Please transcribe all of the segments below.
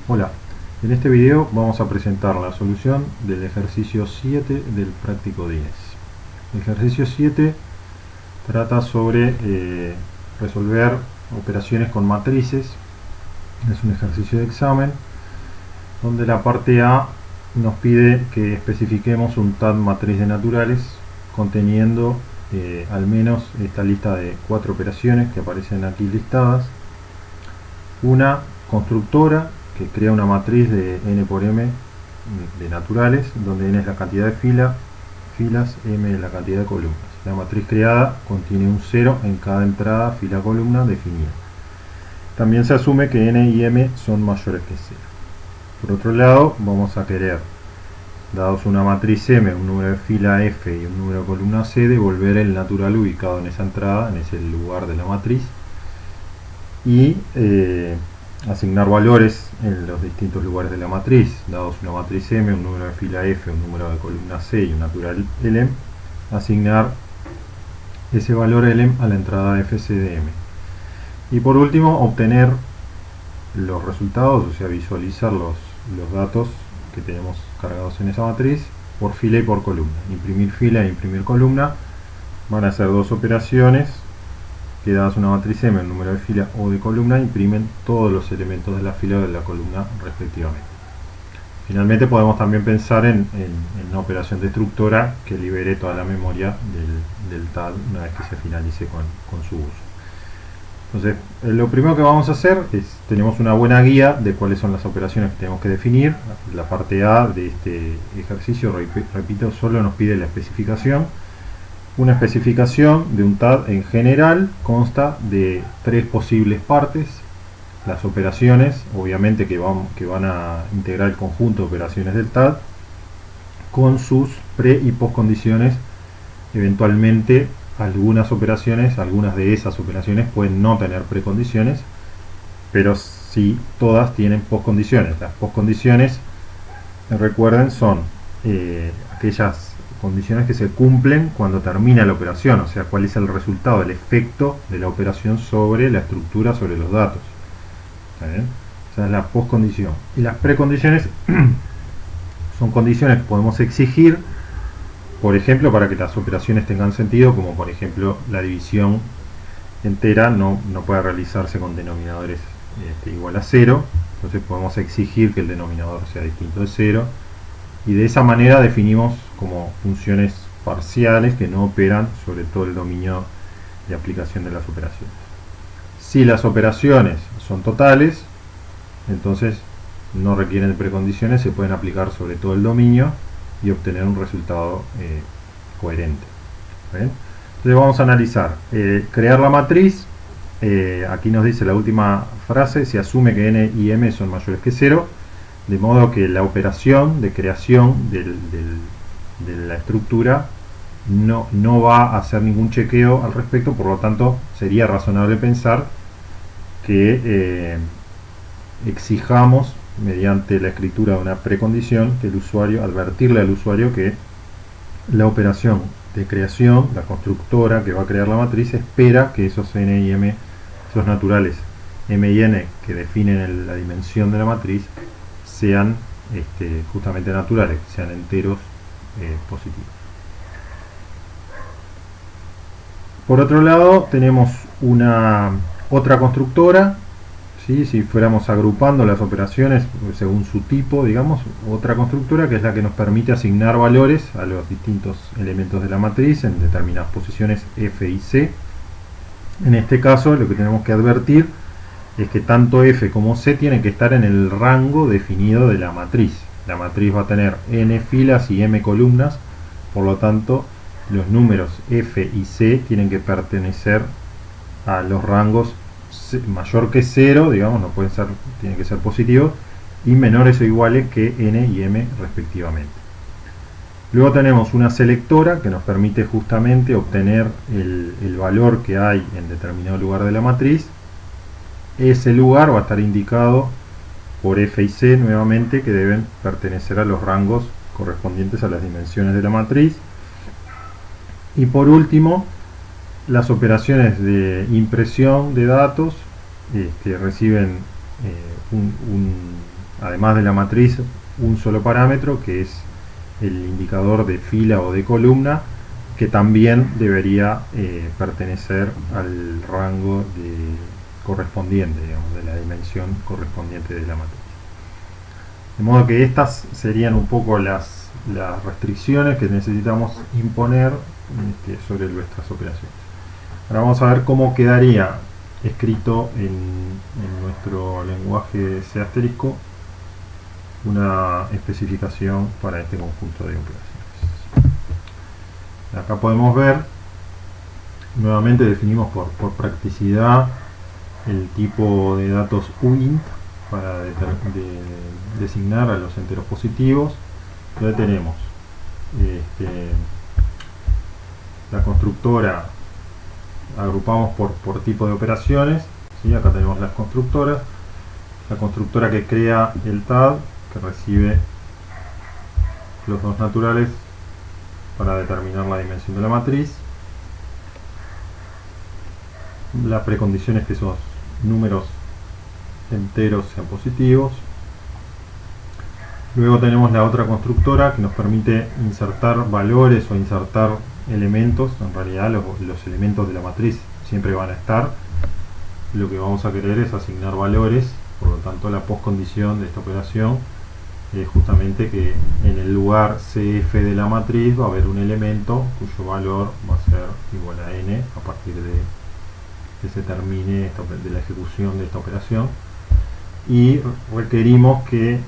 Hola, en este video vamos a presentar la solución del ejercicio 7 del práctico 10. El ejercicio 7 trata sobre resolver operaciones con matrices. Es un ejercicio de examen donde la parte A nos pide que especifiquemos un TAD matriz de naturales conteniendo al menos esta lista de 4 operaciones que aparecen aquí listadas. Una constructora que crea una matriz de n por m de naturales, donde n es la cantidad de filas, m es la cantidad de columnas. La matriz creada contiene un 0 en cada entrada, fila, columna definida. También se asume que n y m son mayores que 0. Por otro lado, vamos a querer, dados una matriz m, un número de fila f y un número de columna c, devolver el natural ubicado en esa entrada, en ese lugar de la matriz, y asignar valores en los distintos lugares de la matriz. Dados una matriz M, un número de fila F, un número de columna C y un natural LM, asignar ese valor LM a la entrada FC de M. Y por último, obtener los resultados, o sea, visualizar los datos que tenemos cargados en esa matriz por fila y por columna. Imprimir fila e imprimir columna van a ser dos operaciones que, dadas una matriz M, el número de fila o de columna, imprimen todos los elementos de la fila o de la columna respectivamente. Finalmente podemos también pensar en una operación destructora que libere toda la memoria del TAD una vez que se finalice con su uso. Entonces, lo primero que vamos a hacer es, tenemos una buena guía de cuáles son las operaciones que tenemos que definir. La parte A de este ejercicio, repito, solo nos pide la especificación. Una especificación de un TAD en general consta de 3 posibles partes. Las operaciones, obviamente, que van a integrar el conjunto de operaciones del TAD, con sus pre y postcondiciones. Eventualmente algunas de esas operaciones pueden no tener precondiciones, pero sí todas tienen postcondiciones. Las postcondiciones, recuerden, son aquellas condiciones que se cumplen cuando termina la operación, o sea, cuál es el resultado, el efecto de la operación sobre la estructura, sobre los datos. ¿Está bien? Esa es la postcondición. Y las precondiciones son condiciones que podemos exigir, por ejemplo, para que las operaciones tengan sentido, como por ejemplo la división entera no puede realizarse con denominadores igual a 0, entonces podemos exigir que el denominador sea distinto de 0, y de esa manera definimos como funciones parciales que no operan sobre todo el dominio de aplicación de las operaciones. Si las operaciones son totales, entonces no requieren de precondiciones, se pueden aplicar sobre todo el dominio y obtener un resultado coherente. ¿Bien? Entonces vamos a analizar, crear la matriz. Aquí nos dice la última frase: se asume que n y m son mayores que 0, de modo que la operación de creación de la estructura no va a hacer ningún chequeo al respecto. Por lo tanto, sería razonable pensar que exijamos, mediante la escritura de una precondición, que el usuario, advertirle al usuario que la operación de creación, la constructora que va a crear la matriz, espera que esos n y m, esos naturales m y n que definen la dimensión de la matriz, sean justamente naturales, sean enteros positivos. Por otro lado, tenemos otra constructora. ¿Sí? Si fuéramos agrupando las operaciones según su tipo, digamos, otra constructora que es la que nos permite asignar valores a los distintos elementos de la matriz en determinadas posiciones f y c. En este caso, lo que tenemos que advertir es que tanto f como c tienen que estar en el rango definido de la matriz. La matriz va a tener n filas y m columnas, por lo tanto los números f y c tienen que pertenecer a los rangos mayor que 0, digamos, no pueden ser, tienen que ser positivos, y menores o iguales que n y m respectivamente. Luego tenemos una selectora que nos permite justamente obtener el valor que hay en determinado lugar de la matriz. Ese lugar va a estar indicado por f y c nuevamente, que deben pertenecer a los rangos correspondientes a las dimensiones de la matriz. Y por último, las operaciones de impresión de datos reciben además de la matriz, un solo parámetro que es el indicador de fila o de columna, que también debería pertenecer al rango correspondiente, digamos, de la dimensión correspondiente de la matriz. De modo que estas serían un poco las restricciones que necesitamos imponer sobre nuestras operaciones. Ahora vamos a ver cómo quedaría escrito en nuestro lenguaje C asterisco una especificación para este conjunto de operaciones. Acá podemos ver, nuevamente definimos por practicidad el tipo de datos uint para designar a los enteros positivos. Entonces tenemos la constructora, agrupamos por tipo de operaciones, ¿sí? Acá tenemos las constructoras, la constructora que crea el TAD, que recibe los dos naturales para determinar la dimensión de la matriz, la precondición es que esos números enteros sean positivos. Luego tenemos la otra constructora que nos permite insertar valores o insertar elementos. En realidad los elementos de la matriz siempre van a estar. Lo que vamos a querer es asignar valores, por lo tanto la postcondición de esta operación es justamente que en el lugar CF de la matriz va a haber un elemento cuyo valor va a ser igual a n a partir de que se termine de la ejecución de esta operación, y requerimos que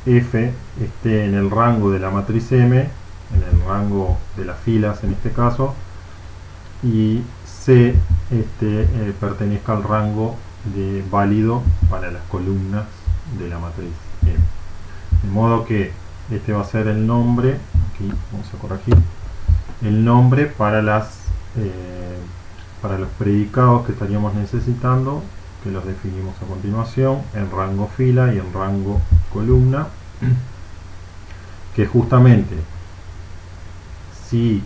f esté en el rango de la matriz M, en el rango de las filas en este caso, y C pertenezca al rango de válido para las columnas de la matriz M. De modo que este va a ser el nombre, aquí vamos a corregir, el nombre para los predicados que estaríamos necesitando, que los definimos a continuación, en rango fila y en rango columna, que justamente si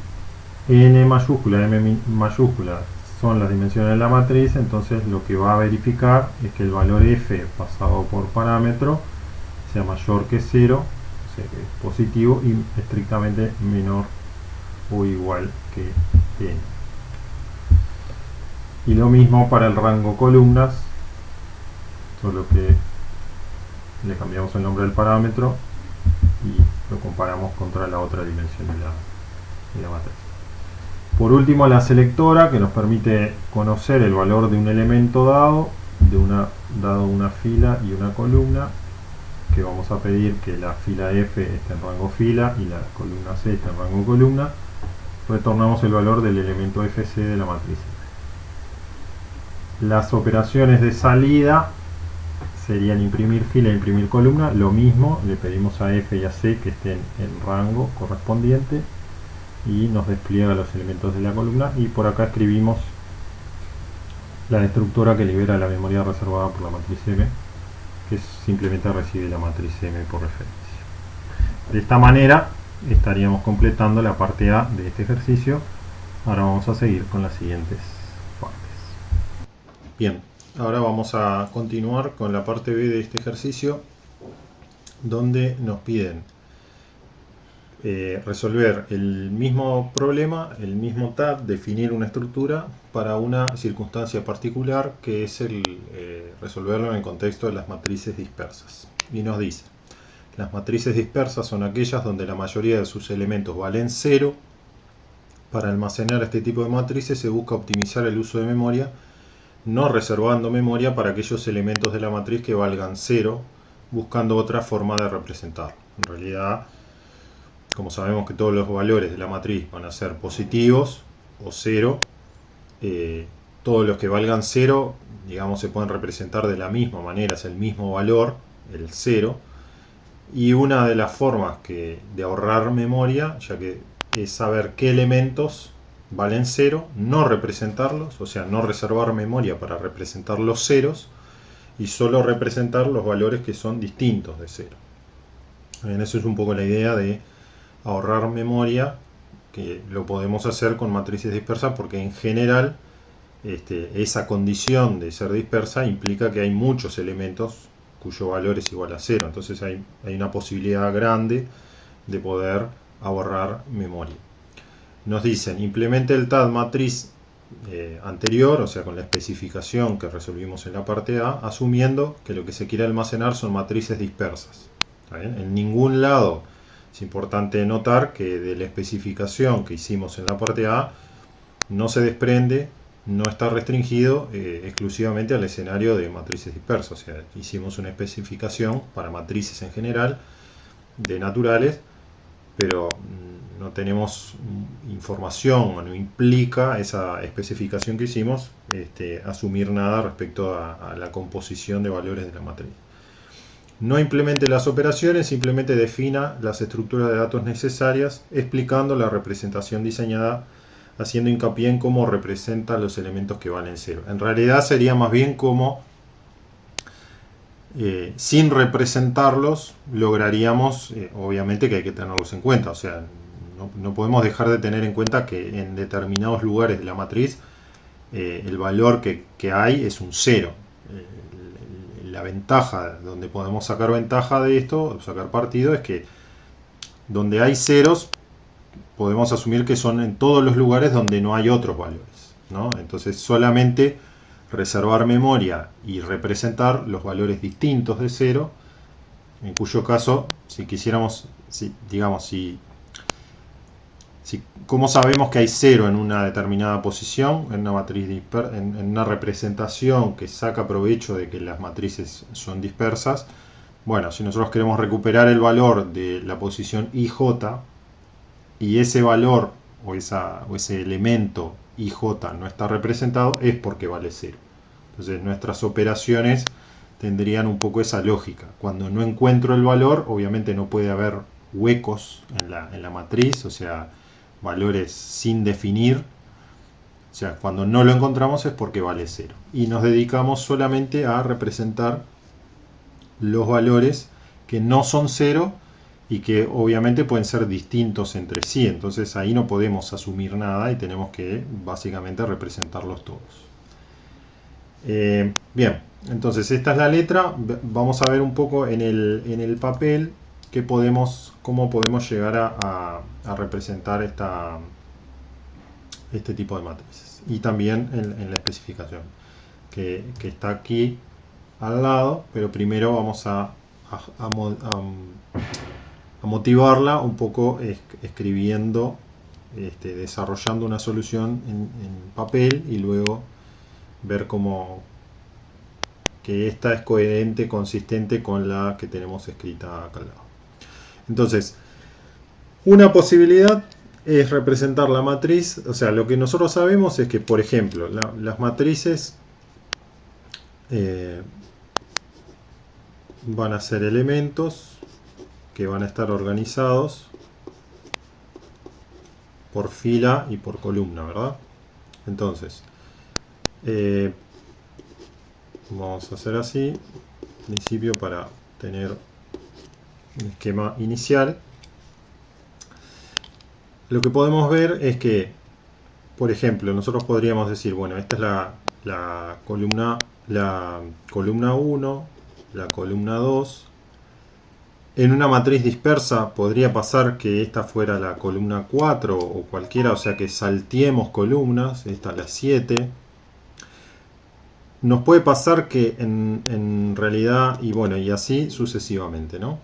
n mayúscula, m mayúscula son las dimensiones de la matriz, entonces lo que va a verificar es que el valor f pasado por parámetro sea mayor que 0, o sea que es positivo, y estrictamente menor o igual que n. Y lo mismo para el rango columnas, solo que le cambiamos el nombre del parámetro y lo comparamos contra la otra dimensión de la matriz. Por último, la selectora, que nos permite conocer el valor de un elemento dado, dado una fila y una columna, que vamos a pedir que la fila F esté en rango fila y la columna C esté en rango columna. Retornamos el valor del elemento FC de la matriz. Las operaciones de salida serían imprimir fila e imprimir columna. Lo mismo, le pedimos a F y a C que estén en rango correspondiente y nos despliega los elementos de la columna, y por acá escribimos la destructora que libera la memoria reservada por la matriz M, que simplemente recibe la matriz M por referencia. De esta manera estaríamos completando la parte A de este ejercicio. Ahora vamos a seguir con las siguientes partes. Bien, ahora vamos a continuar con la parte B de este ejercicio, donde nos piden resolver el mismo problema, el mismo TAD, definir una estructura para una circunstancia particular, que es resolverlo en el contexto de las matrices dispersas. Y nos dice: las matrices dispersas son aquellas donde la mayoría de sus elementos valen 0. Para almacenar este tipo de matrices se busca optimizar el uso de memoria, no reservando memoria para aquellos elementos de la matriz que valgan 0, buscando otra forma de representarlo. En realidad, como sabemos que todos los valores de la matriz van a ser positivos o 0, todos los que valgan 0, digamos, se pueden representar de la misma manera, es el mismo valor, el 0. Y una de las formas de ahorrar memoria, ya que es saber qué elementos valen 0, no representarlos, o sea, no reservar memoria para representar los ceros, y solo representar los valores que son distintos de 0. Bien, eso es un poco la idea de ahorrar memoria, que lo podemos hacer con matrices dispersas, porque en general esa condición de ser dispersa implica que hay muchos elementos cuyo valor es igual a 0. Entonces hay una posibilidad grande de poder ahorrar memoria. Nos dicen, implemente el TAD matriz anterior, o sea, con la especificación que resolvimos en la parte A, asumiendo que lo que se quiere almacenar son matrices dispersas. ¿Está bien? En ningún lado es importante notar que de la especificación que hicimos en la parte A no se desprende, no está restringido exclusivamente al escenario de matrices dispersas. O sea, hicimos una especificación para matrices en general de naturales, pero no tenemos información o no implica esa especificación que hicimos asumir nada respecto a la composición de valores de la matriz. No implemente las operaciones, simplemente defina las estructuras de datos necesarias explicando la representación diseñada, haciendo hincapié en cómo representa los elementos que valen 0. En realidad sería más bien como sin representarlos lograríamos, obviamente que hay que tenerlos en cuenta, o sea, no podemos dejar de tener en cuenta que en determinados lugares de la matriz el valor que hay es un 0. La ventaja, donde podemos sacar ventaja de esto, sacar partido, es que donde hay ceros podemos asumir que son en todos los lugares donde no hay otros valores, ¿no? Entonces solamente reservar memoria y representar los valores distintos de 0, en cuyo caso, si quisiéramos, ¿cómo sabemos que hay 0 en una determinada posición, en una matriz en una representación que saca provecho de que las matrices son dispersas? Bueno, si nosotros queremos recuperar el valor de la posición IJ y ese valor o ese elemento IJ no está representado, es porque vale 0. Entonces nuestras operaciones tendrían un poco esa lógica. Cuando no encuentro el valor, obviamente no puede haber huecos en la matriz, o sea, valores sin definir. O sea, cuando no lo encontramos es porque vale 0. Y nos dedicamos solamente a representar los valores que no son 0 y que obviamente pueden ser distintos entre sí. Entonces ahí no podemos asumir nada y tenemos que básicamente representarlos todos. Bien, entonces esta es la letra. Vamos a ver un poco en el papel cómo podemos llegar a representar este tipo de matrices. Y también en la especificación, que está aquí al lado, pero primero vamos a motivarla un poco escribiendo, desarrollando una solución en papel y luego ver que esta es coherente, consistente con la que tenemos escrita acá al lado. Entonces, una posibilidad es representar la matriz, o sea, lo que nosotros sabemos es que, por ejemplo, las matrices van a ser elementos que van a estar organizados por fila y por columna, ¿verdad? Entonces, vamos a hacer así, en principio, para tener un esquema inicial. Lo que podemos ver es que, por ejemplo, nosotros podríamos decir, bueno, esta es la columna 1, la columna 2. En una matriz dispersa podría pasar que esta fuera la columna 4 o cualquiera, o sea que salteemos columnas, esta es la 7. Nos puede pasar que en realidad, y bueno, y así sucesivamente, ¿no?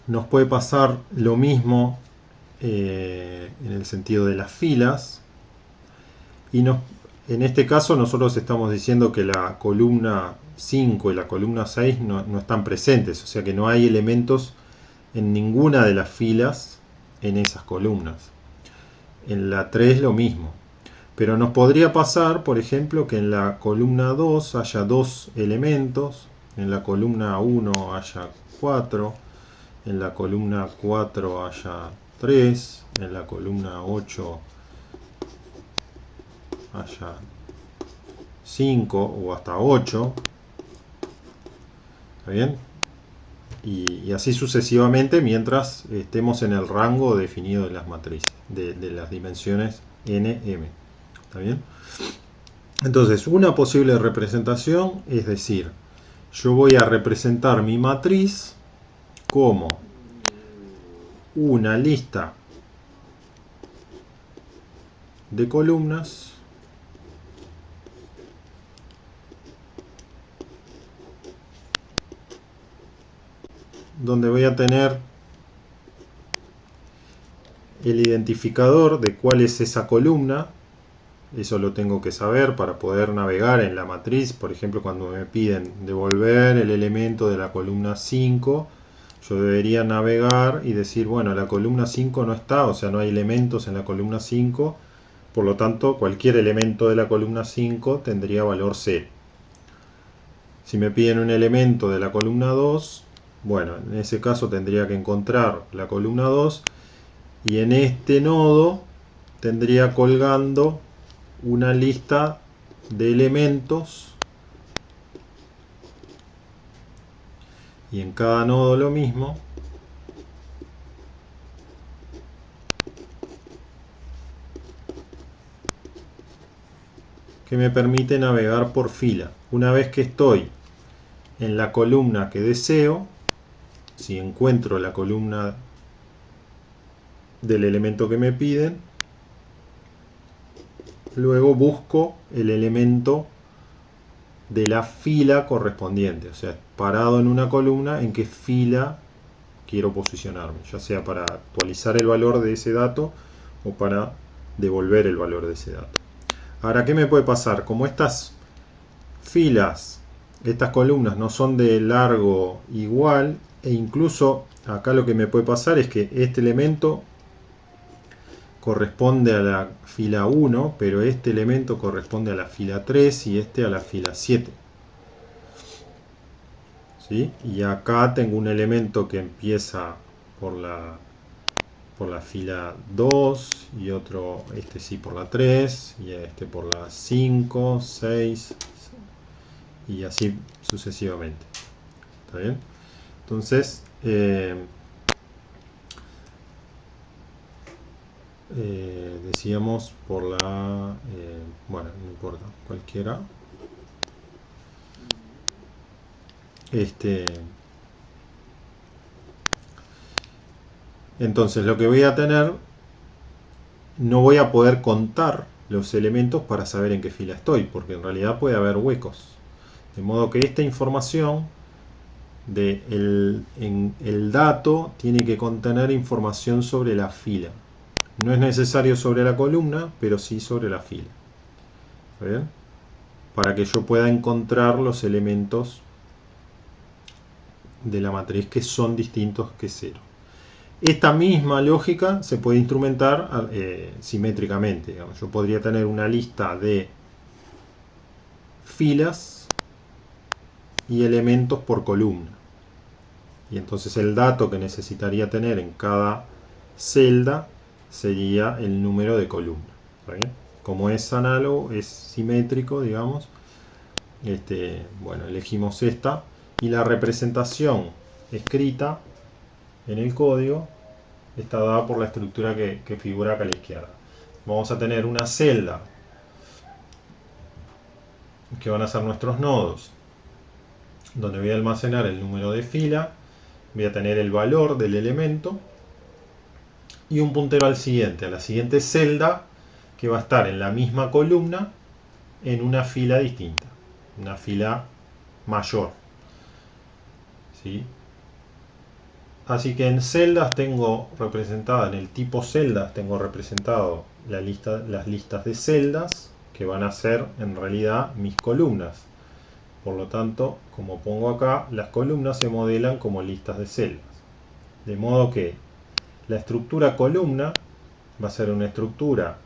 Nos puede pasar lo mismo en el sentido de las filas. Y en este caso nosotros estamos diciendo que la columna 5 y la columna 6 no están presentes, o sea que no hay elementos en ninguna de las filas en esas columnas. En la 3 lo mismo. Pero nos podría pasar, por ejemplo, que en la columna 2 haya 2 elementos, en la columna 1 haya 4, en la columna 4 haya 3, en la columna 8 haya 5 o hasta 8. ¿Está bien? Y así sucesivamente mientras estemos en el rango definido de las matrices, de las dimensiones n, m. ¿Está bien? Entonces, una posible representación es decir, yo voy a representar mi matriz como una lista de columnas donde voy a tener el identificador de cuál es esa columna. Eso lo tengo que saber para poder navegar en la matriz. Por ejemplo, cuando me piden devolver el elemento de la columna 5, yo debería navegar y decir, bueno, la columna 5 no está, o sea, no hay elementos en la columna 5, por lo tanto, cualquier elemento de la columna 5 tendría valor 0. Si me piden un elemento de la columna 2, bueno, en ese caso tendría que encontrar la columna 2 y en este nodo tendría colgando una lista de elementos y en cada nodo lo mismo, que me permite navegar por fila. Una vez que estoy en la columna que deseo, si encuentro la columna del elemento que me piden, luego busco el elemento de la fila correspondiente, o sea, parado en una columna, en qué fila quiero posicionarme, ya sea para actualizar el valor de ese dato o para devolver el valor de ese dato. Ahora, ¿qué me puede pasar? Como estas filas, estas columnas no son de largo igual, e incluso acá lo que me puede pasar es que este elemento corresponde a la fila 1, pero este elemento corresponde a la fila 3 y este a la fila 7. ¿Sí? Y acá tengo un elemento que empieza por la fila 2 y otro, este sí, por la 3 y este por la 5, 6 y así sucesivamente. ¿Está bien? Entonces, decíamos por la, bueno, no importa, cualquiera. Entonces lo que voy a tener, no voy a poder contar los elementos para saber en qué fila estoy, porque en realidad puede haber huecos. De modo que esta información en el dato tiene que contener información sobre la fila. No es necesario sobre la columna, pero sí sobre la fila. ¿Está bien? Para que yo pueda encontrar los elementos de la matriz que son distintos que 0. Esta misma lógica se puede instrumentar simétricamente. Digamos. Yo podría tener una lista de filas y elementos por columna. Y entonces el dato que necesitaría tener en cada celda sería el número de columna. ¿Está bien? Como es análogo, es simétrico, digamos, bueno, elegimos esta. Y la representación escrita en el código está dada por la estructura que figura acá a la izquierda. Vamos a tener una celda que van a ser nuestros nodos, donde voy a almacenar el número de fila, voy a tener el valor del elemento y un puntero al siguiente, a la siguiente celda, que va a estar en la misma columna en una fila distinta, una fila mayor. ¿Sí? Así que en celdas tengo representada, en el tipo celdas tengo representado las listas de celdas que van a ser en realidad mis columnas. Por lo tanto, como pongo acá, las columnas se modelan como listas de celdas. De modo que la estructura columna va a ser una estructura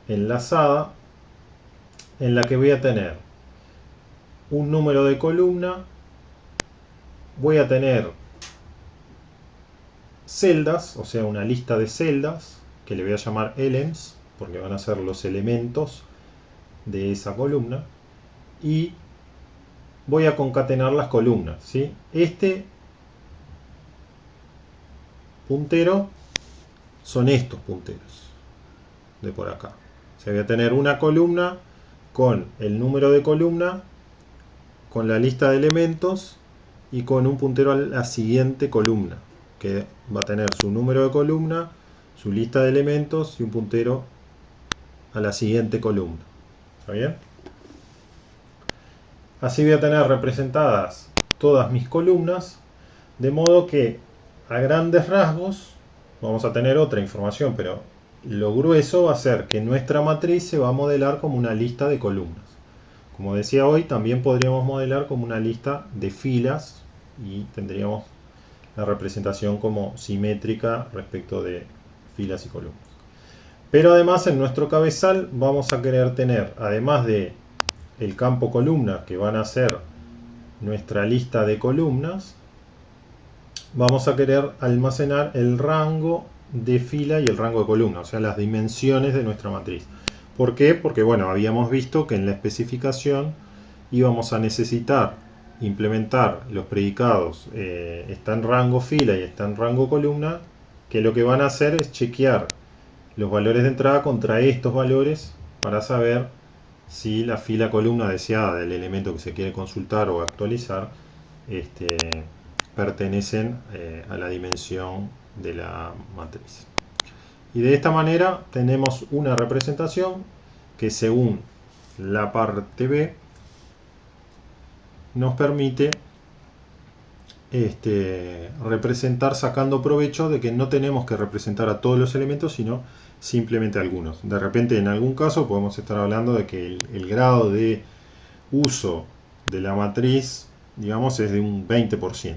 enlazada en la que voy a tener un número de columna, voy a tener celdas, o sea, una lista de celdas, que le voy a llamar elements, porque van a ser los elementos de esa columna, y voy a concatenar las columnas, ¿sí? Este puntero son estos punteros de por acá. O sea, voy a tener una columna con el número de columna, con la lista de elementos y con un puntero a la siguiente columna, que va a tener su número de columna, su lista de elementos y un puntero a la siguiente columna. ¿Está bien? Así voy a tener representadas todas mis columnas, de modo que a grandes rasgos vamos a tener otra información, pero lo grueso va a ser que nuestra matriz se va a modelar como una lista de columnas. Como decía hoy, también podríamos modelar como una lista de filas y tendríamos la representación como simétrica respecto de filas y columnas. Pero además en nuestro cabezal vamos a querer tener, además de el campo columna, que van a ser nuestra lista de columnas, vamos a querer almacenar el rango de fila y el rango de columna, o sea, las dimensiones de nuestra matriz. ¿Por qué? Porque bueno, habíamos visto que en la especificación íbamos a necesitar implementar los predicados está en rango fila y está en rango columna, que lo que van a hacer es chequear los valores de entrada contra estos valores para saber si la fila columna deseada del elemento que se quiere consultar o actualizar pertenecen a la dimensión de la matriz. Y de esta manera tenemos una representación que según la parte B nos permite representar sacando provecho de que no tenemos que representar a todos los elementos, sino simplemente algunos. De repente en algún caso podemos estar hablando de que el grado de uso de la matriz, digamos, es de un 20%.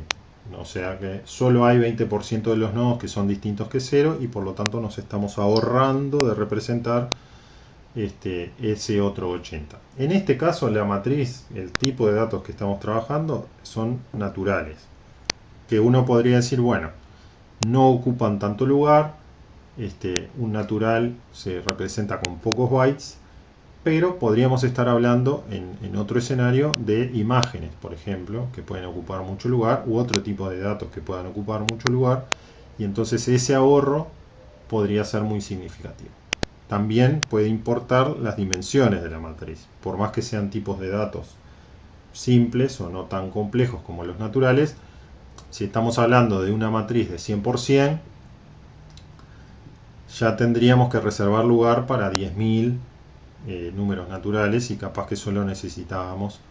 O sea que solo hay 20% de los nodos que son distintos que 0 y por lo tanto nos estamos ahorrando de representar ese otro 80%. En este caso la matriz, el tipo de datos que estamos trabajando son naturales. Que uno podría decir, bueno, no ocupan tanto lugar, un natural se representa con pocos bytes, pero podríamos estar hablando en otro escenario de imágenes, por ejemplo, que pueden ocupar mucho lugar, u otro tipo de datos que puedan ocupar mucho lugar, y entonces ese ahorro podría ser muy significativo. También puede importar las dimensiones de la matriz, por más que sean tipos de datos simples o no tan complejos como los naturales. Si estamos hablando de una matriz de 100%, ya tendríamos que reservar lugar para 10.000 números naturales y capaz que solo necesitábamos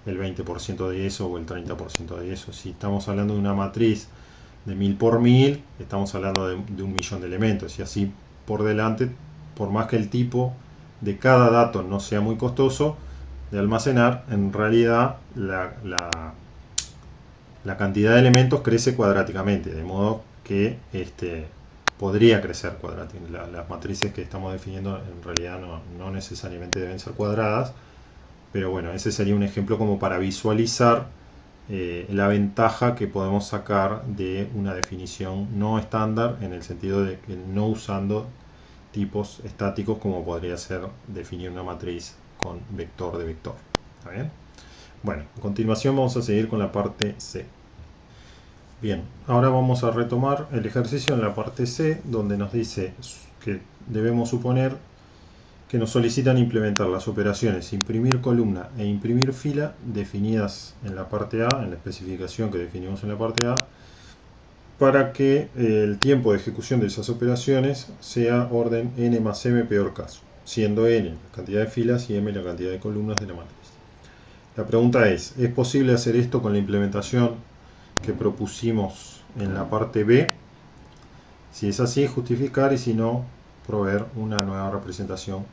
el 20% de eso o el 30% de eso. Si estamos hablando de una matriz de 1000 por 1000, estamos hablando de 1.000.000 de elementos y así por delante, por más que el tipo de cada dato no sea muy costoso de almacenar, en realidad la cantidad de elementos crece cuadráticamente, de modo que podría crecer cuadráticamente. Las matrices que estamos definiendo en realidad no necesariamente deben ser cuadradas, pero bueno, ese sería un ejemplo como para visualizar la ventaja que podemos sacar de una definición no estándar, en el sentido de que no usando tipos estáticos como podría ser definir una matriz con vector de vector. ¿Está bien? Bueno, a continuación vamos a seguir con la parte C. Bien, ahora vamos a retomar el ejercicio en la parte C, donde nos dice que debemos suponer que nos solicitan implementar las operaciones imprimir columna e imprimir fila definidas en la parte A, en la especificación que definimos en la parte A, para que el tiempo de ejecución de esas operaciones sea orden n más m peor caso, siendo n la cantidad de filas y m la cantidad de columnas de la matriz. La pregunta ¿es posible hacer esto con la implementación que propusimos en la parte B? Si es así, justificar, y si no, proveer una nueva representación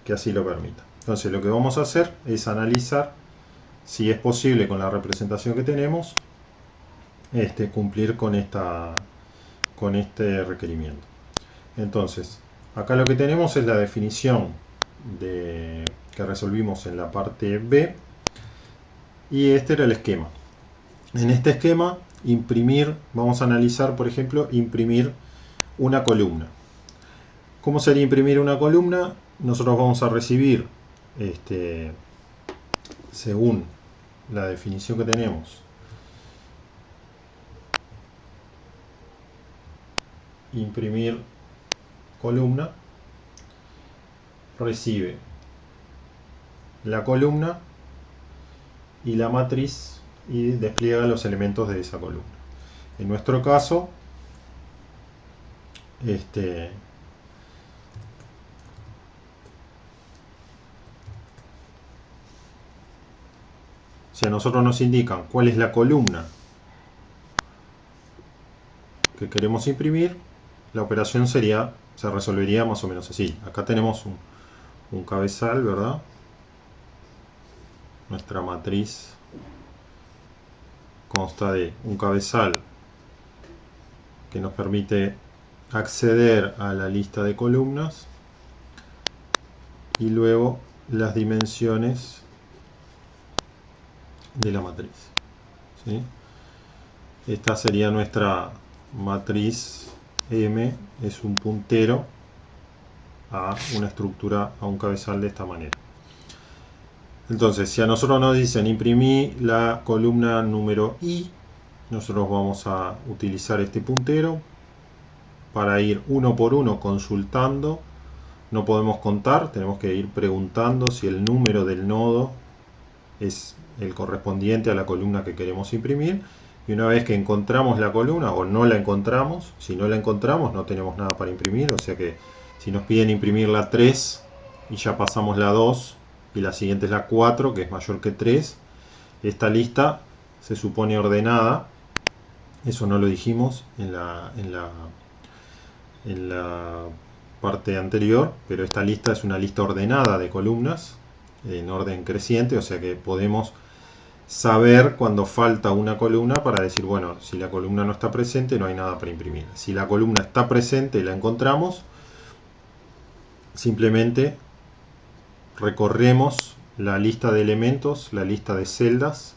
que así lo permita. Entonces lo que vamos a hacer es analizar si es posible con la representación que tenemos cumplir con este requerimiento. Entonces acá lo que tenemos es la definición que resolvimos en la parte B, y este era el esquema. En este esquema, vamos a analizar, por ejemplo, imprimir una columna. ¿Cómo sería imprimir una columna? Nosotros vamos a recibir, según la definición que tenemos, imprimir columna, recibe la columna y la matriz y despliega los elementos de esa columna. En nuestro caso, si a nosotros nos indican cuál es la columna que queremos imprimir, la operación se resolvería más o menos así. Acá tenemos un cabezal, ¿verdad? Nuestra matriz consta de un cabezal que nos permite acceder a la lista de columnas y luego las dimensiones de la matriz, ¿sí? Esta sería nuestra matriz M, es un puntero a una estructura, a un cabezal de esta manera. Entonces, si a nosotros nos dicen imprimir la columna número I, nosotros vamos a utilizar este puntero para ir uno por uno consultando. No podemos contar, tenemos que ir preguntando si el número del nodo es el correspondiente a la columna que queremos imprimir. Y una vez que encontramos la columna o no la encontramos, si no la encontramos no tenemos nada para imprimir, o sea que si nos piden imprimir la 3 y ya pasamos la 2 y la siguiente es la 4, que es mayor que 3, esta lista se supone ordenada. Eso no lo dijimos en la parte anterior, pero esta lista es una lista ordenada de columnas en orden creciente, o sea que podemos saber cuando falta una columna para decir, bueno, si la columna no está presente no hay nada para imprimir. Si la columna está presente y la encontramos, simplemente recorremos la lista de elementos, la lista de celdas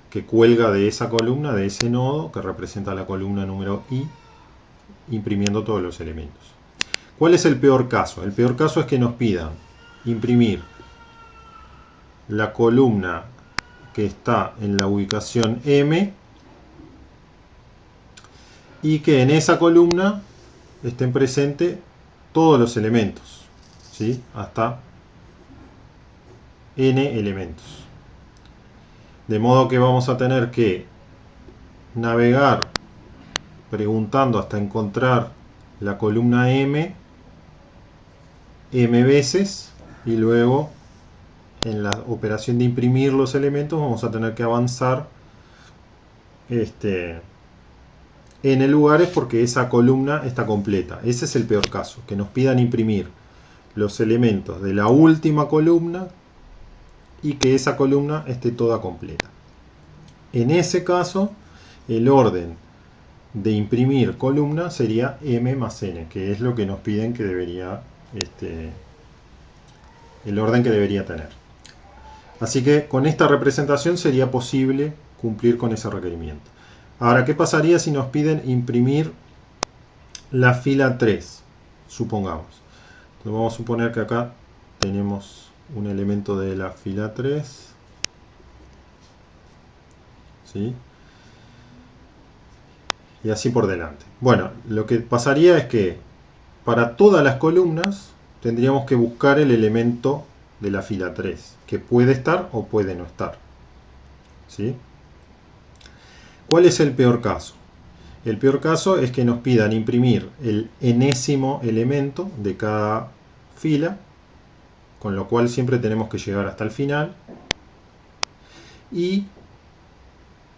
que cuelga de esa columna, de ese nodo que representa la columna número I, imprimiendo todos los elementos. ¿Cuál es el peor caso? El peor caso es que nos pidan imprimir la columna que está en la ubicación M y que en esa columna estén presentes todos los elementos, ¿sí? Hasta n elementos. De modo que vamos a tener que navegar preguntando hasta encontrar la columna M veces, y luego en la operación de imprimir los elementos vamos a tener que avanzar n lugares porque esa columna está completa. Ese es el peor caso, que nos pidan imprimir los elementos de la última columna y que esa columna esté toda completa. En ese caso, el orden de imprimir columna sería m más n, que es lo que nos piden que debería, el orden que debería tener. Así que con esta representación sería posible cumplir con ese requerimiento. Ahora, ¿qué pasaría si nos piden imprimir la fila 3? Supongamos. Entonces vamos a suponer que acá tenemos un elemento de la fila 3. ¿Sí? Y así por delante. Bueno, lo que pasaría es que para todas las columnas tendríamos que buscar el elemento de la fila 3, que puede estar o puede no estar. ¿Sí? ¿Cuál es el peor caso? El peor caso es que nos pidan imprimir el enésimo elemento de cada fila, con lo cual siempre tenemos que llegar hasta el final, y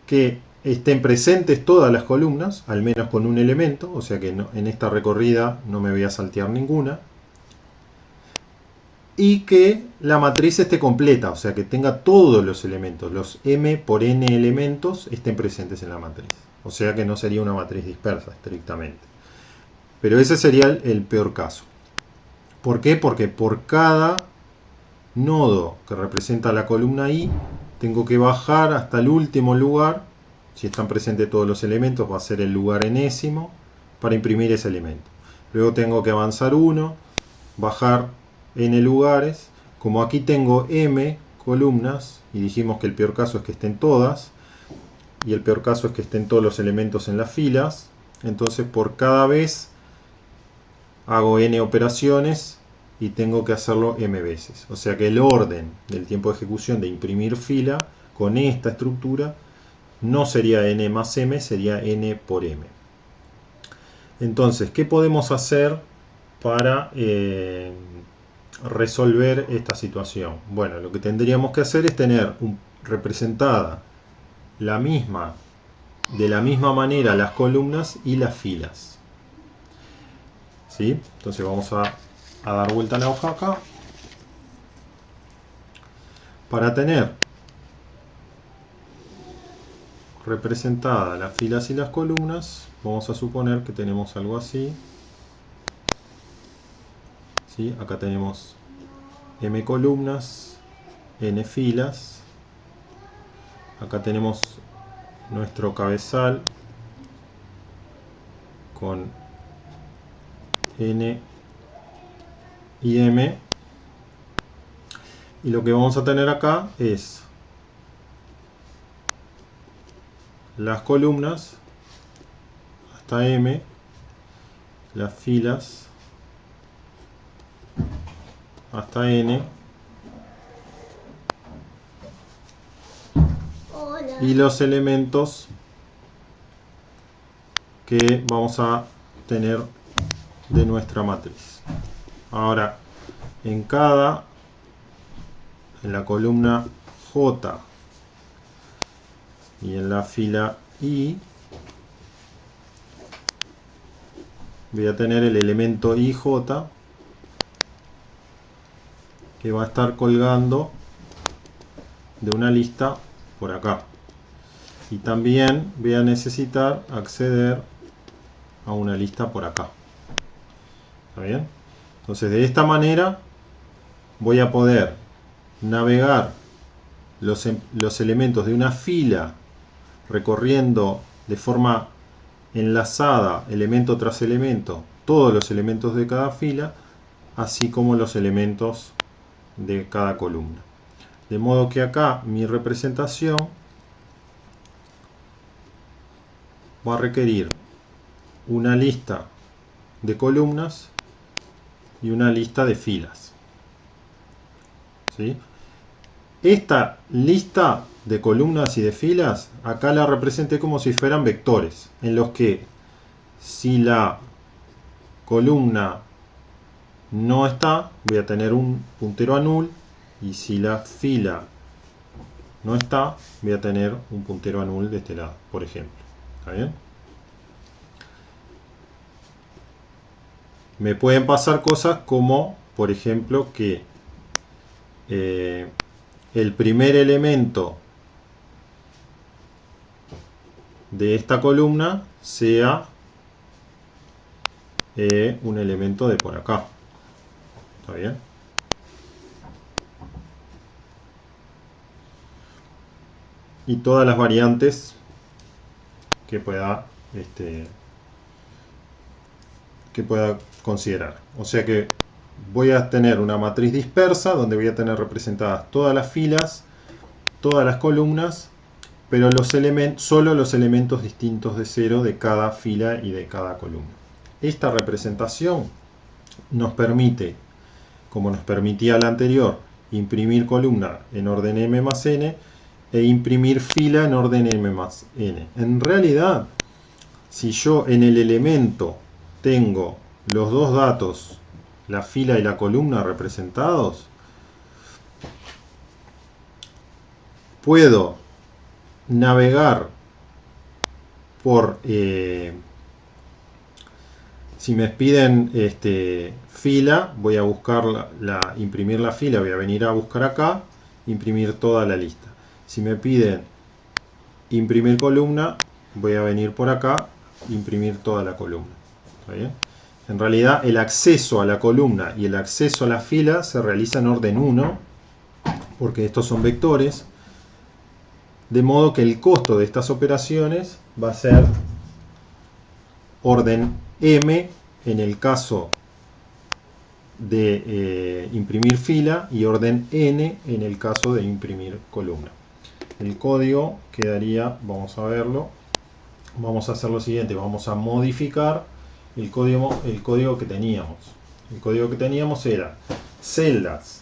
que estén presentes todas las columnas, al menos con un elemento, o sea que en esta recorrida no me voy a saltear ninguna, y que la matriz esté completa, o sea que tenga todos los elementos, los m por n elementos estén presentes en la matriz. O sea que no sería una matriz dispersa estrictamente. Pero ese sería el peor caso. ¿Por qué? Porque por cada nodo que representa la columna I, tengo que bajar hasta el último lugar. Si están presentes todos los elementos, va a ser el lugar enésimo para imprimir ese elemento. Luego tengo que avanzar 1, bajar n lugares. Como aquí tengo m columnas, y dijimos que el peor caso es que estén todas, y el peor caso es que estén todos los elementos en las filas, entonces por cada vez hago n operaciones y tengo que hacerlo m veces. O sea que el orden del tiempo de ejecución de imprimir fila con esta estructura no sería n más m, sería n por m. Entonces, ¿qué podemos hacer para resolver esta situación? Bueno, lo que tendríamos que hacer es tener representada de la misma manera las columnas y las filas. ¿Sí? Entonces vamos a dar vuelta a la hoja acá. Para tener representadas las filas y las columnas, vamos a suponer que tenemos algo así. ¿Sí? Acá tenemos m columnas, n filas. Acá tenemos nuestro cabezal con n y m. Y lo que vamos a tener acá es las columnas hasta m, las filas hasta n, y los elementos que vamos a tener de nuestra matriz. Ahora, en la columna J y en la fila I, voy a tener el elemento IJ que va a estar colgando de una lista por acá. Y también voy a necesitar acceder a una lista por acá. ¿Está bien? Entonces, de esta manera voy a poder navegar los elementos de una fila recorriendo de forma enlazada, elemento tras elemento, todos los elementos de cada fila, así como los elementos de cada columna. De modo que acá mi representación va a requerir una lista de columnas y una lista de filas. ¿Sí? Esta lista de columnas y de filas, acá la representé como si fueran vectores, en los que si la columna no está, voy a tener un puntero a null, y si la fila no está, voy a tener un puntero a null de este lado, por ejemplo. ¿Está bien? Me pueden pasar cosas como, por ejemplo, que el primer elemento de esta columna sea un elemento de por acá. ¿Está bien? Y todas las variantes que pueda considerar. O sea que voy a tener una matriz dispersa donde voy a tener representadas todas las filas, todas las columnas, pero solo los elementos distintos de 0 de cada fila y de cada columna. Esta representación nos permite, como nos permitía la anterior, imprimir columna en orden m más n e imprimir fila en orden m más n. En realidad, si yo en el elemento tengo los dos datos, la fila y la columna representados, puedo navegar por, si me piden fila, voy a buscar imprimir la fila, voy a venir a buscar acá, imprimir toda la lista. Si me piden imprimir columna, voy a venir por acá, imprimir toda la columna. ¿Está bien? En realidad el acceso a la columna y el acceso a la fila se realiza en orden 1, porque estos son vectores, de modo que el costo de estas operaciones va a ser orden m en el caso de imprimir fila y orden n en el caso de imprimir columna. El código quedaría, vamos a verlo, vamos a hacer lo siguiente, vamos a modificar el código que teníamos. El código que teníamos era celdas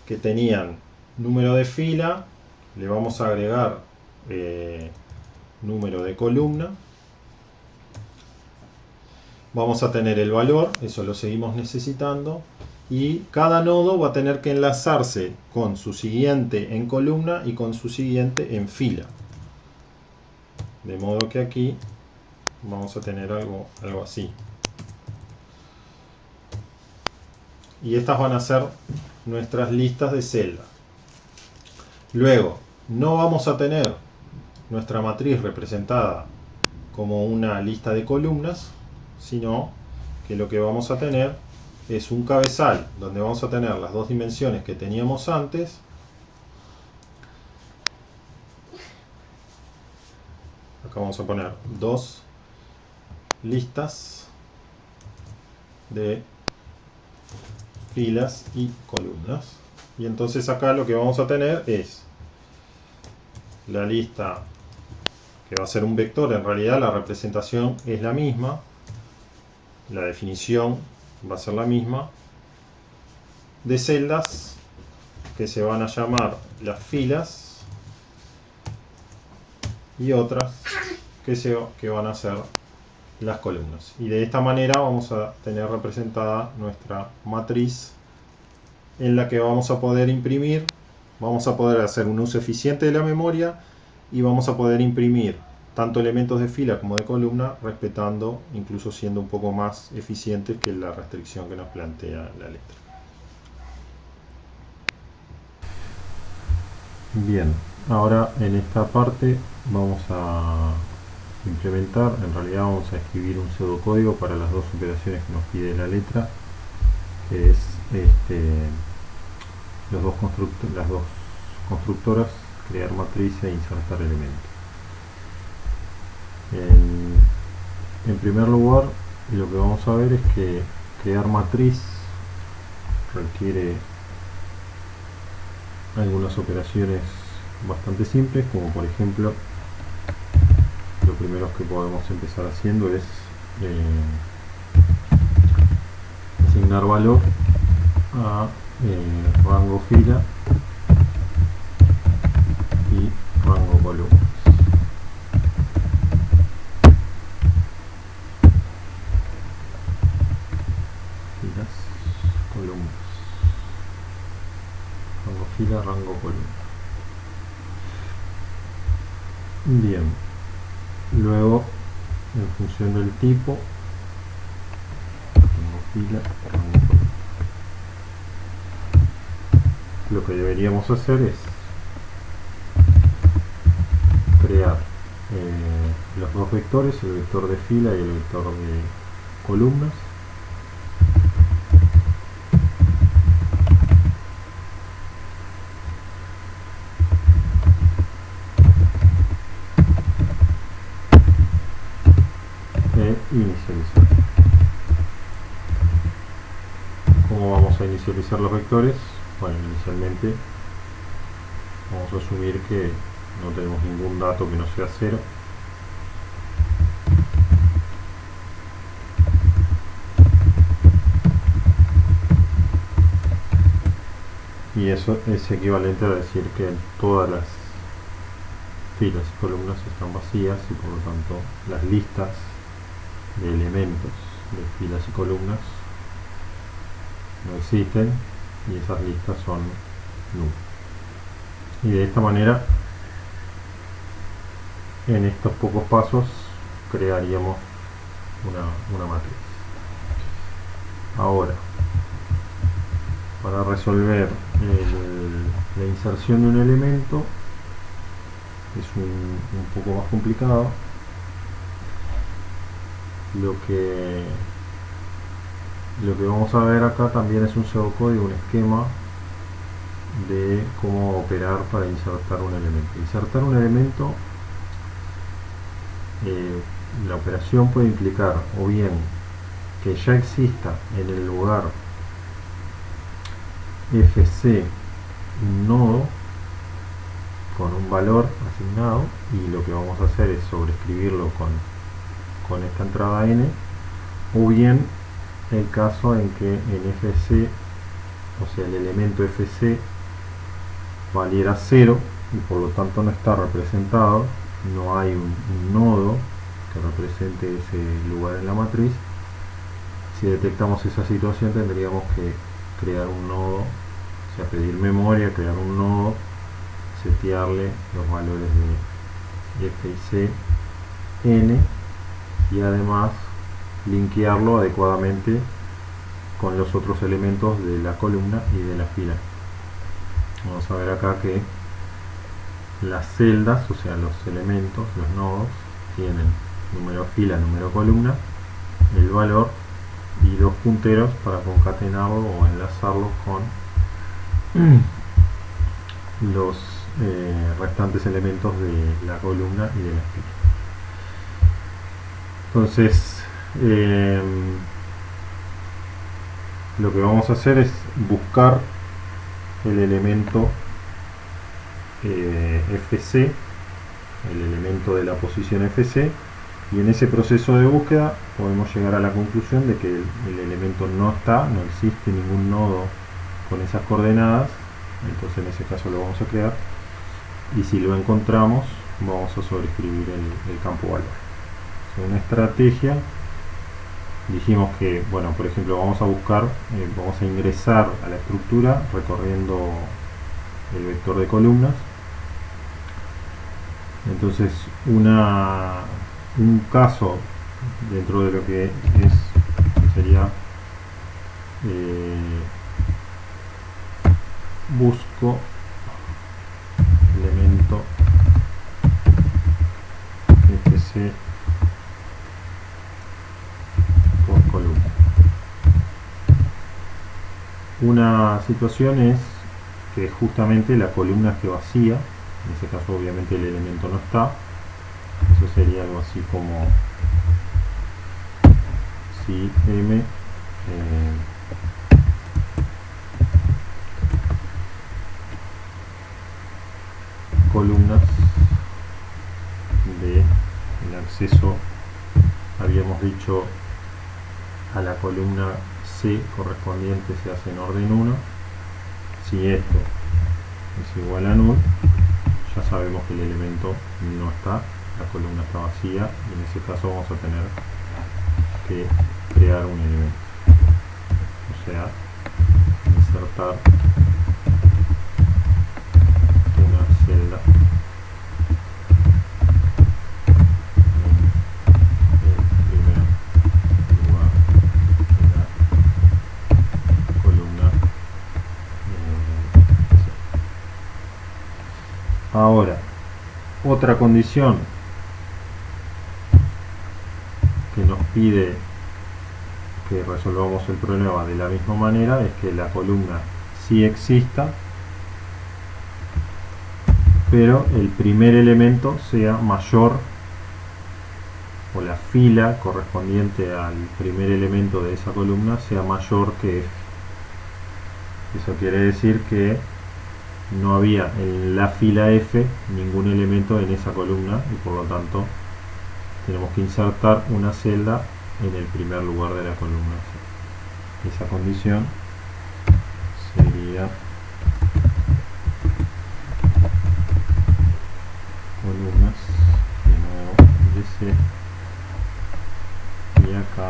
que tenían número de fila, le vamos a agregar número de columna, vamos a tener el valor, eso lo seguimos necesitando, y cada nodo va a tener que enlazarse con su siguiente en columna y con su siguiente en fila. De modo que aquí vamos a tener algo así. Y estas van a ser nuestras listas de celdas. Luego, no vamos a tener nuestra matriz representada como una lista de columnas, sino que lo que vamos a tener es un cabezal donde vamos a tener las dos dimensiones que teníamos antes. Acá vamos a poner dos listas de filas y columnas, y entonces acá lo que vamos a tener es la lista que va a ser un vector. En realidad la representación es la misma, la definición va a ser la misma, de celdas que se van a llamar las filas y otras que van a ser las columnas. Y de esta manera vamos a tener representada nuestra matriz, en la que vamos a poder imprimir, vamos a poder hacer un uso eficiente de la memoria y vamos a poder imprimir tanto elementos de fila como de columna, respetando, incluso siendo un poco más eficientes que la restricción que nos plantea la letra. Bien, ahora en esta parte vamos a implementar, en realidad vamos a escribir un pseudocódigo para las dos operaciones que nos pide la letra, que es las dos constructoras, crear matriz e insertar elementos. En primer lugar, lo que vamos a ver es que crear matriz requiere algunas operaciones bastante simples, como por ejemplo, lo primero que podemos empezar haciendo es asignar valor a rango fila y rango columnas. Filas, columnas. Rango fila, rango columna. Bien. Luego, en función del tipo, rango fila, rango columna. Lo que deberíamos hacer es crear los dos vectores, el vector de fila y el vector de columnas. Inicializar. ¿Cómo vamos a inicializar los vectores? Bueno, inicialmente vamos a asumir que no tenemos ningún dato que no sea 0. Y eso es equivalente a decir que todas las filas y columnas están vacías y por lo tanto las listas de elementos de filas y columnas no existen y esas listas son nulas. Y de esta manera, en estos pocos pasos, crearíamos una matriz. Ahora, para resolver la inserción de un elemento es un poco más complicado. Lo que vamos a ver acá también es un pseudocódigo, un esquema de cómo operar para insertar un elemento. Insertar un elemento, la operación puede implicar o bien que ya exista en el lugar fc un nodo con un valor asignado y lo que vamos a hacer es sobreescribirlo con esta entrada n, o bien el caso en que el FC, o sea el elemento FC, valiera 0 y por lo tanto no está representado, no hay un nodo que represente ese lugar en la matriz. Si detectamos esa situación tendríamos que crear un nodo, o sea pedir memoria, crear un nodo, setearle los valores de F y C, N, y además linkearlo adecuadamente con los otros elementos de la columna y de la fila. Vamos a ver acá que las celdas, o sea los elementos, los nodos, tienen número fila, número columna, el valor y dos punteros para concatenarlo o enlazarlo con los restantes elementos de la columna y de la fila. Entonces lo que vamos a hacer es buscar el elemento FC, el elemento de la posición FC, y en ese proceso de búsqueda podemos llegar a la conclusión de que el elemento no está, no existe ningún nodo con esas coordenadas, entonces en ese caso lo vamos a crear, y si lo encontramos vamos a sobreescribir el campo valor. Una estrategia, dijimos que, bueno, por ejemplo vamos a buscar, vamos a ingresar a la estructura recorriendo el vector de columnas. Entonces un caso dentro de lo que sería busco elemento FC por columna. Una situación es que justamente la columna esté vacía, en ese caso obviamente el elemento no está, eso sería algo así como si M columnas de el acceso, habíamos dicho, a la columna C correspondiente se hace en orden 1. Si esto es igual a null, ya sabemos que el elemento no está, la columna está vacía, y en ese caso vamos a tener que crear un elemento, o sea, insertar una celda en el primer lugar de la columna C. Ahora, otra condición que nos pide que resolvamos el problema de la misma manera es que la columna sí exista, pero el primer elemento sea mayor, o la fila correspondiente al primer elemento de esa columna sea mayor que F. Eso quiere decir que no había en la fila F ningún elemento en esa columna y por lo tanto tenemos que insertar una celda en el primer lugar de la columna C. Esa condición sería columnas de nuevo de C, y acá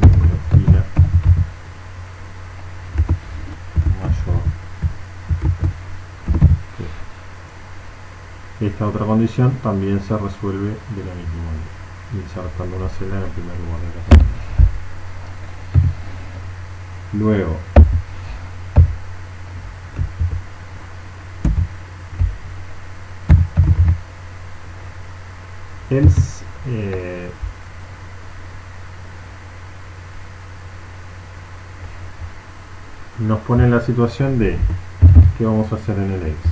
número fila mayor que esta otra condición también se resuelve de la misma manera, insertando una celda en el primer lugar de la columna. Luego, else nos pone en la situación de qué vamos a hacer en el else.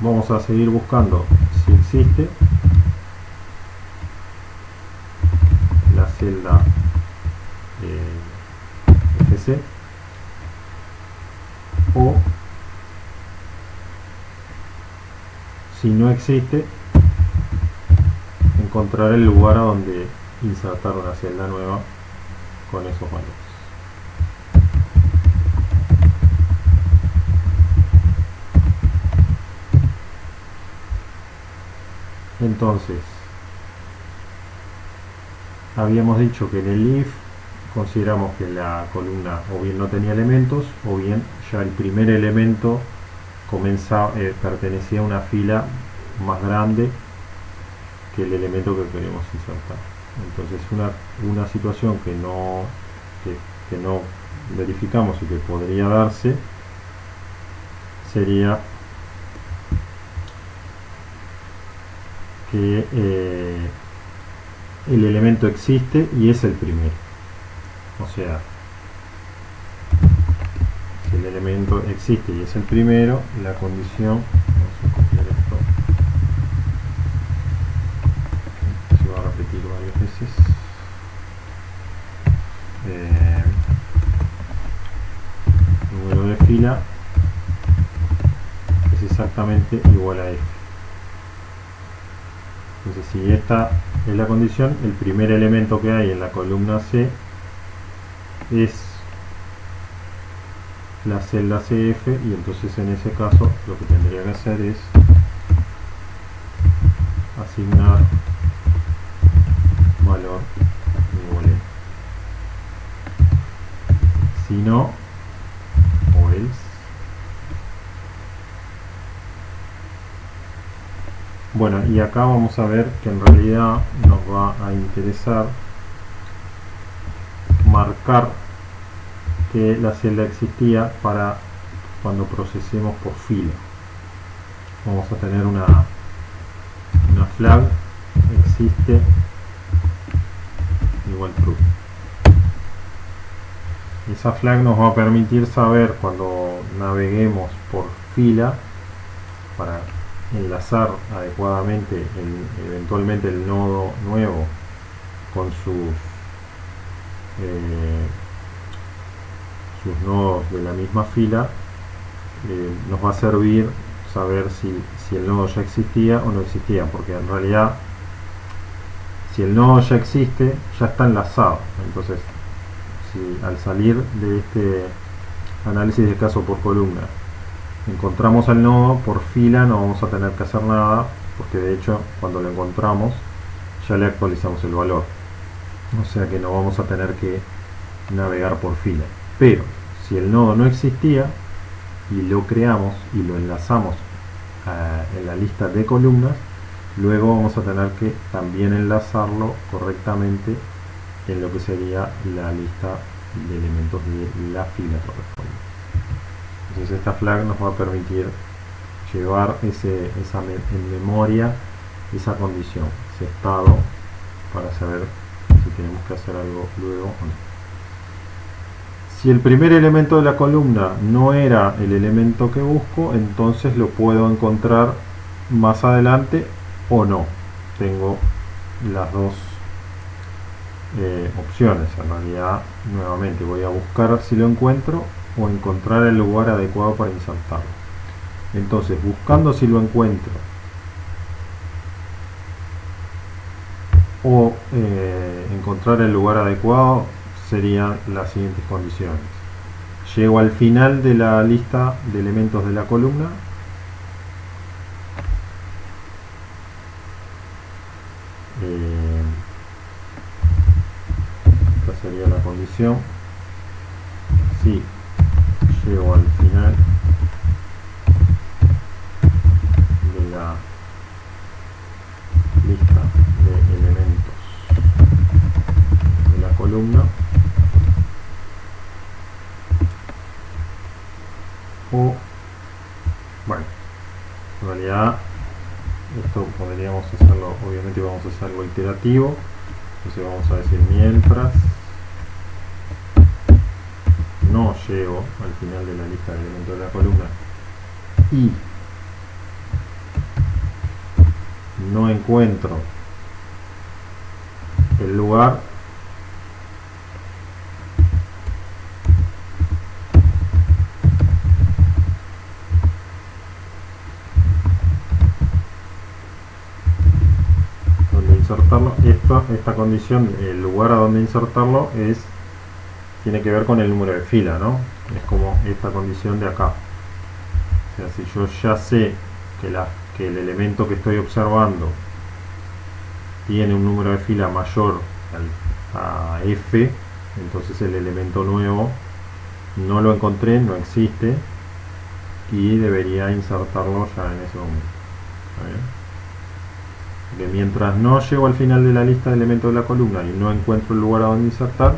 Vamos a seguir buscando si existe la celda FC, o si no existe, encontrar el lugar a donde insertar una celda nueva con esos valores. Entonces, habíamos dicho que en el if consideramos que la columna o bien no tenía elementos o bien ya el primer elemento pertenecía a una fila más grande que el elemento que queremos insertar. Entonces una situación que no verificamos y que podría darse sería que el elemento existe y es el primero. O sea, si el elemento existe y es el primero, la condición, vamos a copiar esto, se va a repetir varias veces, número de fila es exactamente igual a f. Entonces, si esta es la condición, el primer elemento que hay en la columna C es la celda CF, y entonces en ese caso lo que tendría que hacer es asignar valor igual a. Si no, o else. Bueno, y acá vamos a ver que en realidad nos va a interesar marcar que la celda existía para cuando procesemos por fila. Vamos a tener una flag existe igual true. Esa flag nos va a permitir saber cuando naveguemos por fila para enlazar adecuadamente eventualmente el nodo nuevo con sus nodos de la misma fila. Nos va a servir saber si el nodo ya existía o no existía, porque en realidad si el nodo ya existe, ya está enlazado. Entonces, si al salir de este análisis de caso por columna encontramos al nodo por fila, no vamos a tener que hacer nada, porque de hecho cuando lo encontramos ya le actualizamos el valor, o sea que no vamos a tener que navegar por fila. Pero si el nodo no existía y lo creamos y lo enlazamos en la lista de columnas, luego vamos a tener que también enlazarlo correctamente en lo que sería la lista de elementos de la fila correspondiente. Entonces esta flag nos va a permitir llevar en memoria esa condición, ese estado, para saber si tenemos que hacer algo luego o no. Si el primer elemento de la columna no era el elemento que busco, entonces lo puedo encontrar más adelante o no. Tengo las dos opciones. En realidad, nuevamente voy a buscar si lo encuentro o encontrar el lugar adecuado para insertarlo. Entonces, buscando si lo encuentro o encontrar el lugar adecuado, serían las siguientes condiciones. Llego al final de la lista de elementos de la columna, esta sería la condición. Si llego al final de la lista de elementos de la columna, o bueno, en realidad esto podríamos hacerlo, obviamente vamos a hacer algo iterativo, entonces vamos a decir mientras no llego al final de la lista de elementos de la columna y no encuentro el lugar, insertarlo, esta condición, el lugar a donde insertarlo tiene que ver con el número de fila, ¿no? Es como esta condición de acá. O sea, si yo ya sé que el elemento que estoy observando tiene un número de fila mayor a f, entonces el elemento nuevo no lo encontré, no existe, y debería insertarlo ya en ese momento. ¿Está bien? Porque mientras no llego al final de la lista de elementos de la columna y no encuentro el lugar a donde insertar,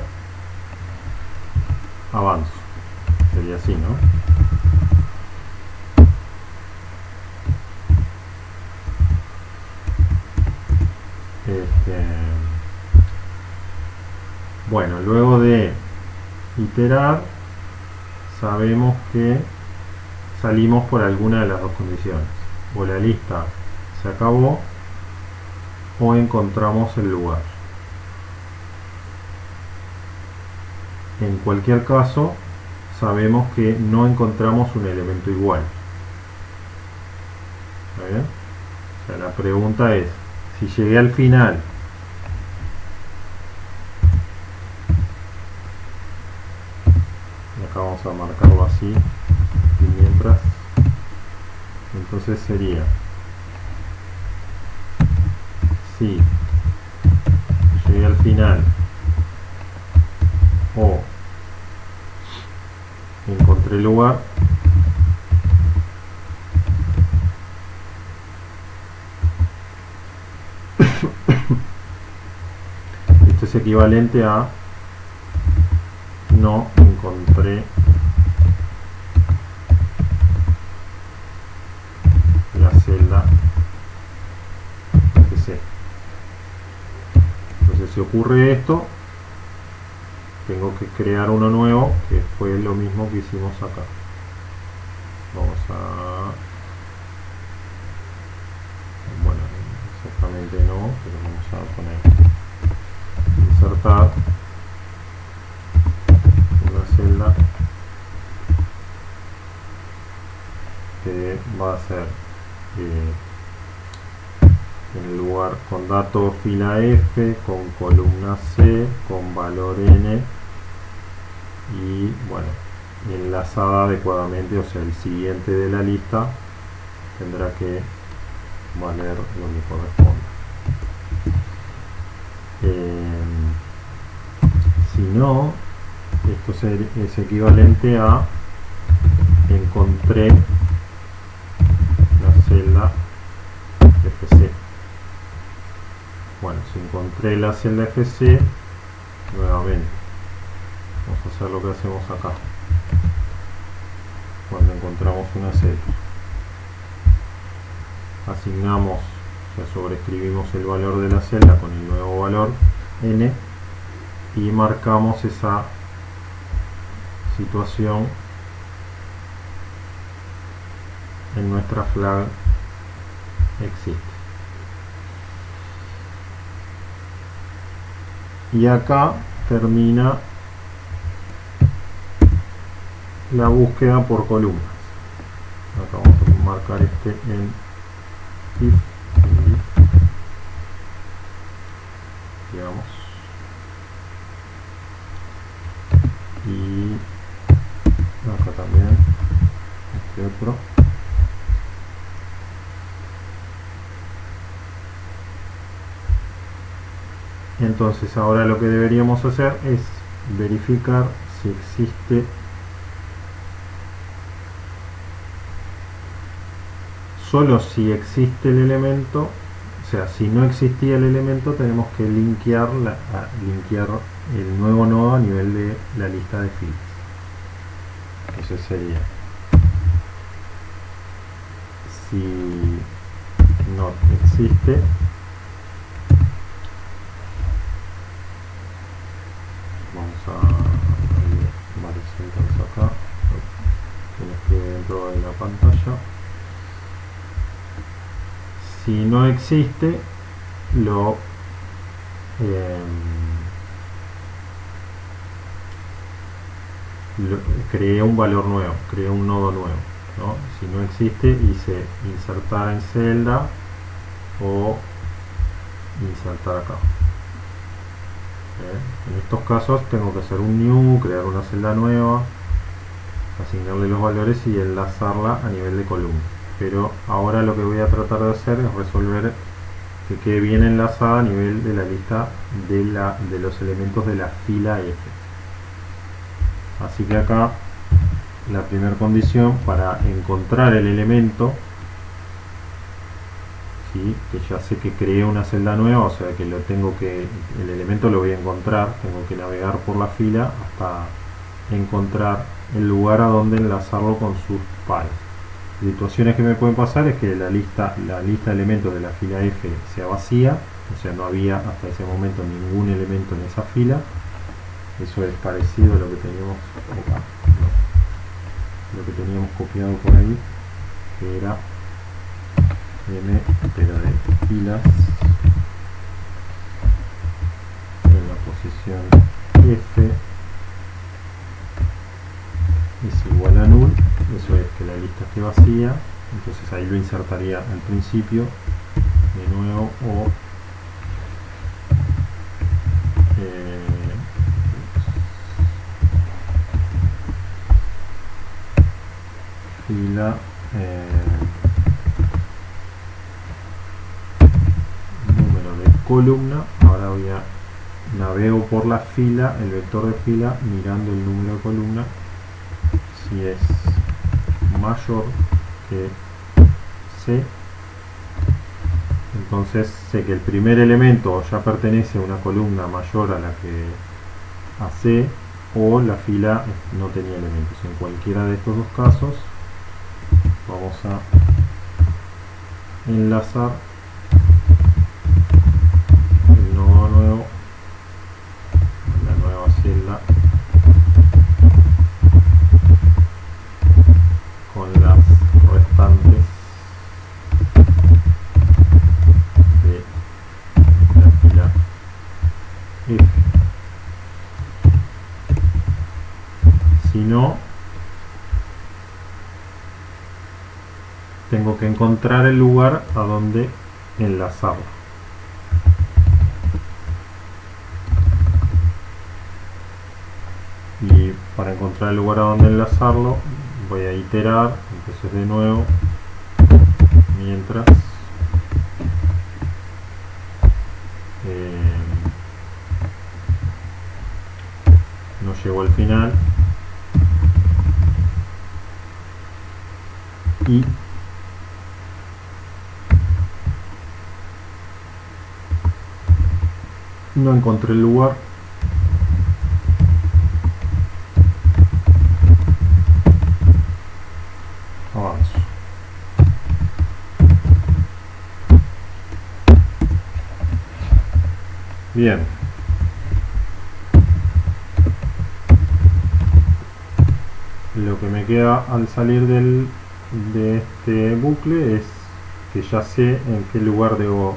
avanzo. Sería así, ¿no? Bueno, luego de iterar, sabemos que salimos por alguna de las dos condiciones. O la lista se acabó o encontramos el lugar. En cualquier caso, sabemos que no encontramos un elemento igual. ¿Está bien? O sea, la pregunta es, si llegué al final y acá vamos a marcarlo así, y mientras, entonces sería, si llegué al final o encontré el lugar, esto es equivalente a no encontré la celda FC. Entonces, si ocurre esto, tengo que crear uno nuevo, que fue lo mismo que hicimos acá. Vamos a... bueno, exactamente no, pero vamos a poner insertar una celda que va a ser en el lugar con dato fila F, con columna C, con valor N y bueno, enlazada adecuadamente, o sea, el siguiente de la lista tendrá que valer lo que corresponde. Si no, esto es equivalente a encontré la celda FC. Bueno, si encontré la celda FC, nuevamente vamos a hacer lo que hacemos acá cuando encontramos una celda. Asignamos, o sea, sobreescribimos el valor de la celda con el nuevo valor n y marcamos esa situación en nuestra flag existe. Y acá termina la búsqueda por columnas. Acá vamos a marcar este en if, digamos, y acá también este otro. Entonces ahora lo que deberíamos hacer es verificar si existe solo si existe el elemento. O sea, si no existía el elemento, tenemos que linkear el nuevo nodo a nivel de la lista de filas. Entonces sería, si no existe, vamos a varios entonces acá, tienes que dentro de la pantalla. Si no existe, creé un valor nuevo, creé un nodo nuevo, ¿no? Si no existe, hice insertar en celda o insertar acá. En estos casos tengo que hacer un new, crear una celda nueva, asignarle los valores y enlazarla a nivel de columna. Pero ahora lo que voy a tratar de hacer es resolver que quede bien enlazada a nivel de la lista de los elementos de la fila F. Así que acá la primera condición para encontrar el elemento, ¿sí? Que ya sé que creé una celda nueva, o sea que el elemento lo voy a encontrar, tengo que navegar por la fila hasta encontrar el lugar a donde enlazarlo con sus pares. Situaciones que me pueden pasar es que la lista de elementos de la fila F sea vacía, o sea no había hasta ese momento ningún elemento en esa fila. Eso es parecido a lo que teníamos acá, ¿no? Lo que teníamos copiado por ahí, que era M, pero de filas en la posición F es igual a null. Eso es que la lista esté vacía, entonces ahí lo insertaría al principio de nuevo, o fila número de columna. Ahora navego por la fila, el vector de fila, mirando el número de columna. Si es mayor que C, entonces sé que el primer elemento ya pertenece a una columna mayor a la que a C, o la fila no tenía elementos. En cualquiera de estos dos casos vamos a enlazar el nodo nuevo, la nueva celda, con las restantes de la fila F. Si no, tengo que encontrar el lugar a donde enlazarlo. Y para encontrar el lugar a donde enlazarlo voy a iterar, entonces de nuevo, mientras no llego al final, y no encontré el lugar, avanzo. Bien. Lo que me queda al salir de este bucle es que ya sé en qué lugar debo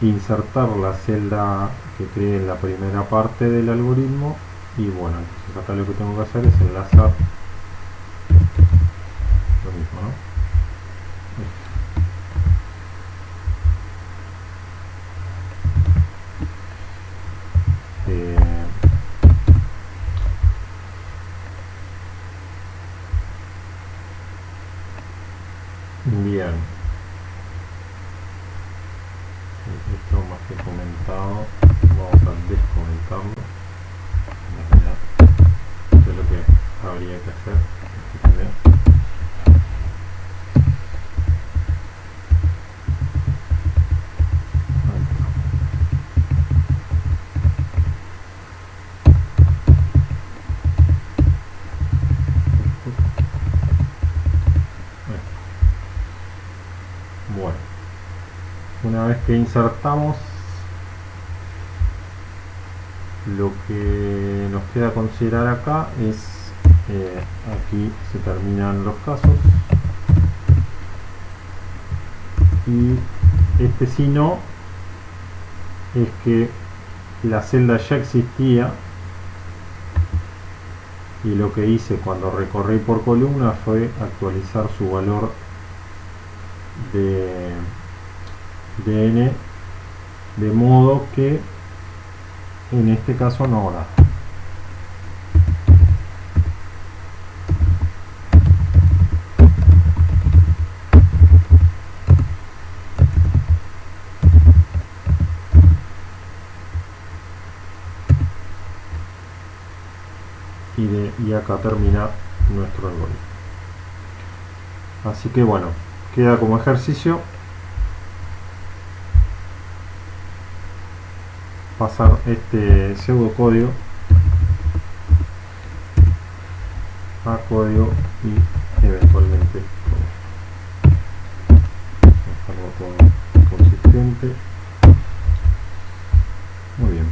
insertar la celda que creé en la primera parte del algoritmo, y bueno, entonces acá lo que tengo que hacer es enlazar lo mismo, ¿no? Bien, esto más que comentado, vamos a descomentarlo. Esto es lo que habría que hacer. Bueno, una vez que insertamos, lo que nos queda considerar acá es, aquí se terminan los casos, y este si no es que la celda ya existía, y lo que hice cuando recorrí por columna fue actualizar su valor de n de modo que en este caso no haga. Y acá termina nuestro algoritmo. Así que bueno, queda como ejercicio pasar este pseudocódigo a código y eventualmente dejarlo todo consistente. Muy bien,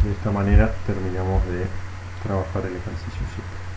de esta manera terminamos de trabajar el ejercicio 7.